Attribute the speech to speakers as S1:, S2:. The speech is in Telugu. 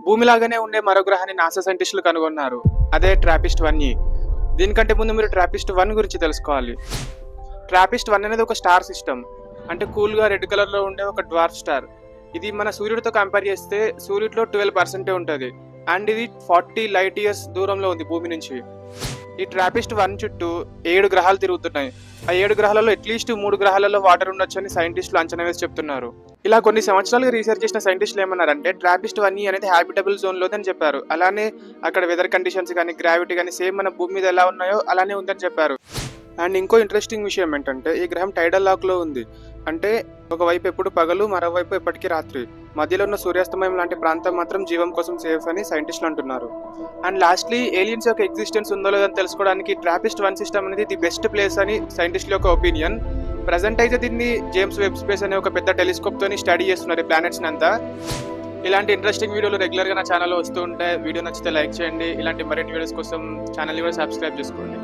S1: భూమిలాగానే ఉండే మరో గ్రహాన్ని నాసా సైంటిస్టులు కనుగొన్నారు. అదే ట్రాపిస్ట్ 1E. దీనికంటే ముందు మీరు ట్రాపిస్ట్ 1 గురించి తెలుసుకోవాలి. ట్రాపిస్ట్ 1 అనేది ఒక స్టార్ సిస్టమ్. అంటే కూల్గా రెడ్ కలర్లో ఉండే ఒక డ్వార్ఫ్ స్టార్. ఇది మన సూర్యుడితో కంపేర్ చేస్తే సూర్యుడిలో 12% ఉంటుంది. అండ్ ఇది 40 లైట్ ఇయర్స్ దూరంలో ఉంది భూమి నుంచి. ఈ ట్రాపిస్ట్ 1 చుట్టూ 7 గ్రహాలు తిరుగుతున్నాయి. ఆ 7 గ్రహాలలో అట్లీస్ట్ 3 గ్రహాలలో వాటర్ ఉండొచ్చని సైంటిస్టులు అంచనా వేసి చెప్తున్నారు. ఇలా కొన్ని సంవత్సరాలుగా రీసెర్చ్ చేసిన సైంటిస్టులు ఏమన్నారంటే ట్రాపిస్ట్ 1E అనేది హ్యాబిటబుల్ జోన్ లోదని చెప్పారు. అలానే అక్కడ వెదర్ కండిషన్స్ కానీ గ్రావిటీ కానీ సేమ్ మన భూమి మీద ఎలా ఉన్నాయో అలానే ఉందని చెప్పారు. అండ్ ఇంకో ఇంట్రెస్టింగ్ విషయం ఏంటంటే ఈ గ్రహం టైడల్ లాక్ లో ఉంది. అంటే ఒకవైపు ఎప్పుడు పగలు, మరోవైపు ఎప్పటికీ రాత్రి. మధ్యలో ఉన్న సూర్యాస్తమయం లాంటి ప్రాంతం మాత్రం జీవం కోసం సేఫ్ అని సైంటిస్టులు అంటున్నారు. అండ్ లాస్ట్లీ ఏలియన్స్ యొక్క ఎగ్జిస్టెన్స్ ఉందో లేదని తెలుసుకోవడానికి ట్రాపిస్ట్ 1 సిస్టమ్ అనేది ది బెస్ట్ ప్లేస్ అని సైంటిస్టుల యొక్క ఒపీనియన్. ప్రజెంట్ అయితే దీన్ని జేమ్స్ వెబ్ స్పేస్ అనే ఒక పెద్ద టెలిస్కోప్ తోని స్టడీ చేస్తున్నారు ఈ ప్లానెట్స్ అంతా. ఇలాంటి ఇంట్రెస్టింగ్ వీడియోలు రెగ్యులర్ గా నా ఛానల్లో వస్తూ ఉంటాయి. వీడియో నచ్చితే లైక్ చేయండి. ఇలాంటి మరిన్ని వీడియోస్ కోసం ఛానల్ కూడా సబ్స్క్రైబ్ చేసుకోండి.